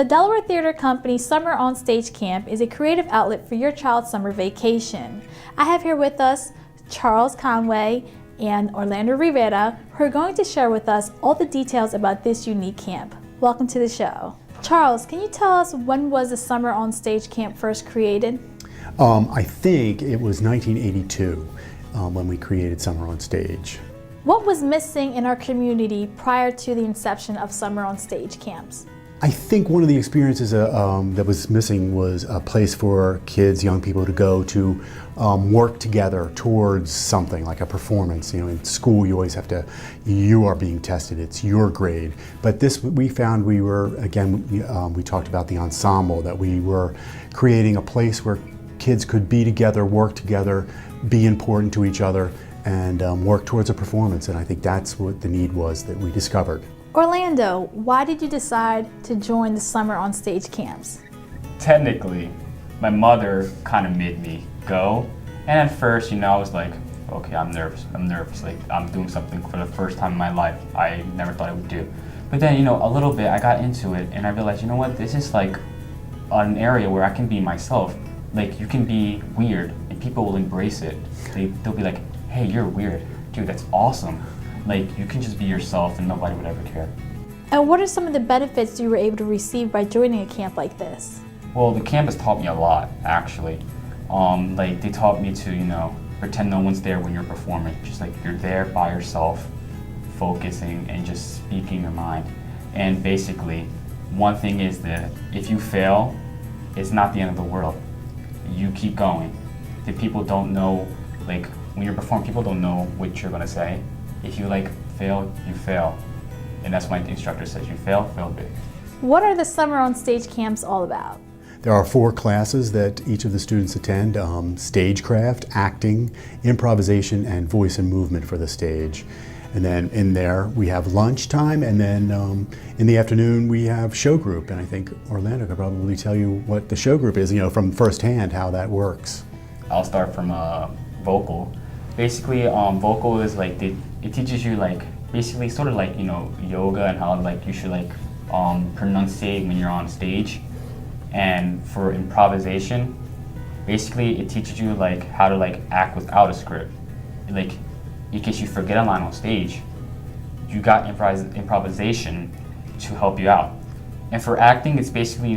The Delaware Theatre Company Summer On Stage Camp is a creative outlet for your child's summer vacation. I have here with us Charles Conway and Orlando Rivera, who are going to share with us all the details about this unique camp. Welcome to the show. Charles, can you tell us when was the Summer On Stage Camp first created? I think it was 1982 when we created Summer on Stage. What was missing in our community prior to the inception of Summer on Stage camps? I think one of the experiences that was missing was a place for kids, young people to go to work together towards something like a performance. You know, in school you always have to, you are being tested, it's your grade. But this, we found we were, again, we talked about the ensemble, that we were creating a place where kids could be together, work together, be important to each other, and work towards a performance. And I think that's what the need was that we discovered. Orlando, why did you decide to join the Summer on Stage camps? Technically, my mother kind of made me go. And at first, I was like, okay, I'm nervous. Like, I'm doing something for the first time in my life I never thought I would do. But then, a little bit, I got into it and I realized, what, this is like an area where I can be myself. Like, you can be weird and people will embrace it. They'll be like, hey, you're weird. Dude, that's awesome. Like, you can just be yourself and nobody would ever care. And what are some of the benefits you were able to receive by joining a camp like this? Well, the camp has taught me a lot, actually. Like, they taught me to, pretend no one's there when you're performing. Just like, you're there by yourself, focusing and just speaking your mind. And basically, one thing is that if you fail, it's not the end of the world. You keep going. The people don't know, like, when you're performing, people don't know what you're gonna say. If you fail, you fail. And that's why the instructor says you fail big. What are the Summer on Stage camps all about? There are 4 classes that each of the students attend: stagecraft, acting, improvisation, and voice and movement for the stage. And then in there we have lunchtime, and then in the afternoon we have show group. And I think Orlando could probably tell you what the show group is, from firsthand how that works. I'll start from vocal. Basically, vocal is it teaches you basically sort of yoga and how you should pronunciate when you're on stage. And for improvisation, basically it teaches you how to act without a script. In case you forget a line on stage, you got improvisation to help you out. And for acting, it's basically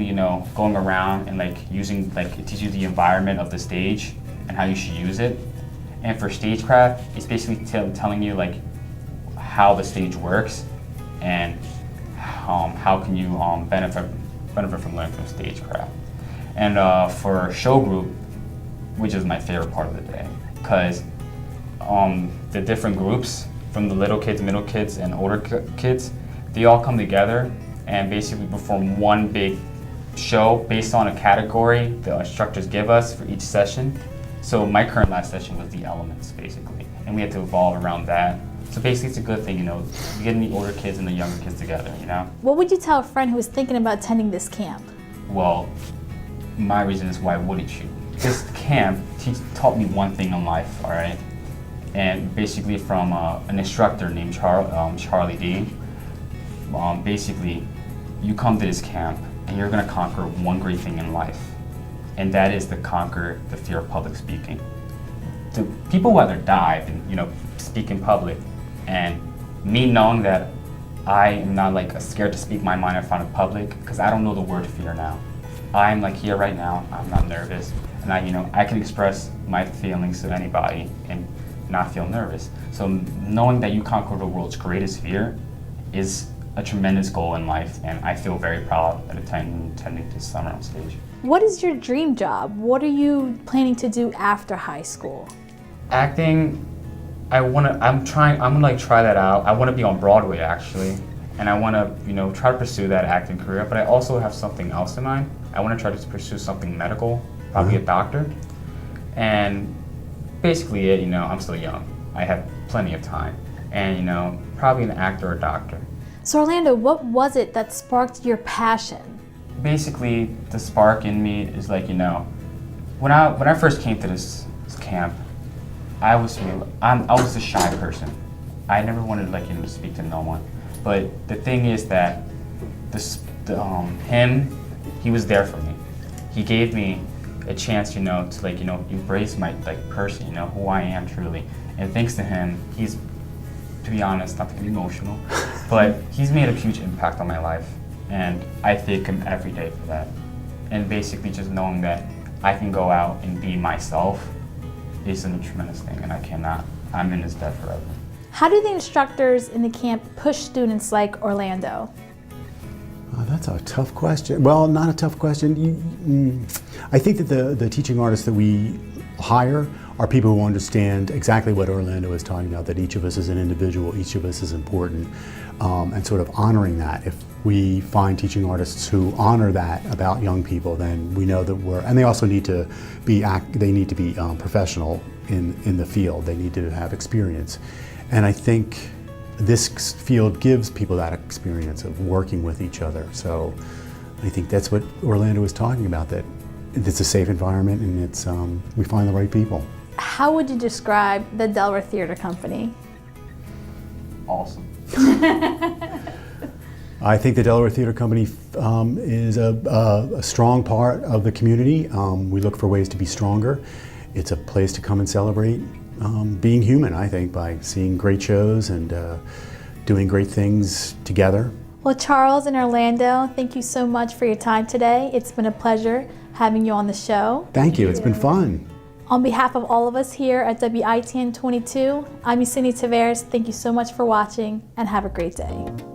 going around and using it teaches you the environment of the stage and how you should use it. And for stagecraft, it's basically telling you how the stage works and how can you benefit from learning from stagecraft. And for show group, which is my favorite part of the day, because the different groups, from the little kids, middle kids, and older kids, they all come together and basically perform one big show based on a category the instructors give us for each session. So my current last session was the elements, basically, and we had to evolve around that. So basically it's a good thing, getting the older kids and the younger kids together, What would you tell a friend who is thinking about attending this camp? Well, my reason is why wouldn't you? This camp taught me one thing in life, all right? And basically from an instructor named Charlie D. Basically, you come to this camp and you're gonna conquer one great thing in life. And that is to conquer the fear of public speaking. People would rather die than speak in public. And me knowing that I am not scared to speak my mind in front of public, because I don't know the word fear now. I'm here right now. I'm not nervous, and I can express my feelings to anybody and not feel nervous. So knowing that you conquer the world's greatest fear is a tremendous goal in life, and I feel very proud at attending this Summer on Stage. What is your dream job? What are you planning to do after high school? Acting, I'm gonna try that out. I wanna be on Broadway, actually, and I wanna, try to pursue that acting career, but I also have something else in mind. I wanna try to pursue something medical, probably a doctor, and basically I'm still young. I have plenty of time, and probably an actor or doctor. So Orlando, what was it that sparked your passion? Basically, the spark in me is when I first came to this camp, I was a shy person. I never wanted to speak to no one. But the thing is that him, he was there for me. He gave me a chance, to embrace my person, who I am truly. And thanks to him, he's, to be honest, not to get emotional, but he's made a huge impact on my life. And I thank him every day for that. And basically just knowing that I can go out and be myself is a tremendous thing, and I'm in his debt forever. How do the instructors in the camp push students like Orlando? That's a tough question. Well, not a tough question. I think that the teaching artists that we hire are people who understand exactly what Orlando is talking about, that each of us is an individual, each of us is important, and sort of honoring that. If we find teaching artists who honor that about young people, then we know that and they also need to be, professional in the field. They need to have experience. And I think this field gives people that experience of working with each other. So I think that's what Orlando is talking about, that it's a safe environment and it's we find the right people. How would you describe the Delaware Theatre Company? Awesome. I think the Delaware Theatre Company is a strong part of the community. We look for ways to be stronger. It's a place to come and celebrate being human, I think, by seeing great shows and doing great things together. Well, Charles and Orlando, thank you so much for your time today. It's been a pleasure having you on the show. Thank you. It's been fun. On behalf of all of us here at WITN 22, I'm Yesenia Taveras. Thank you so much for watching and have a great day.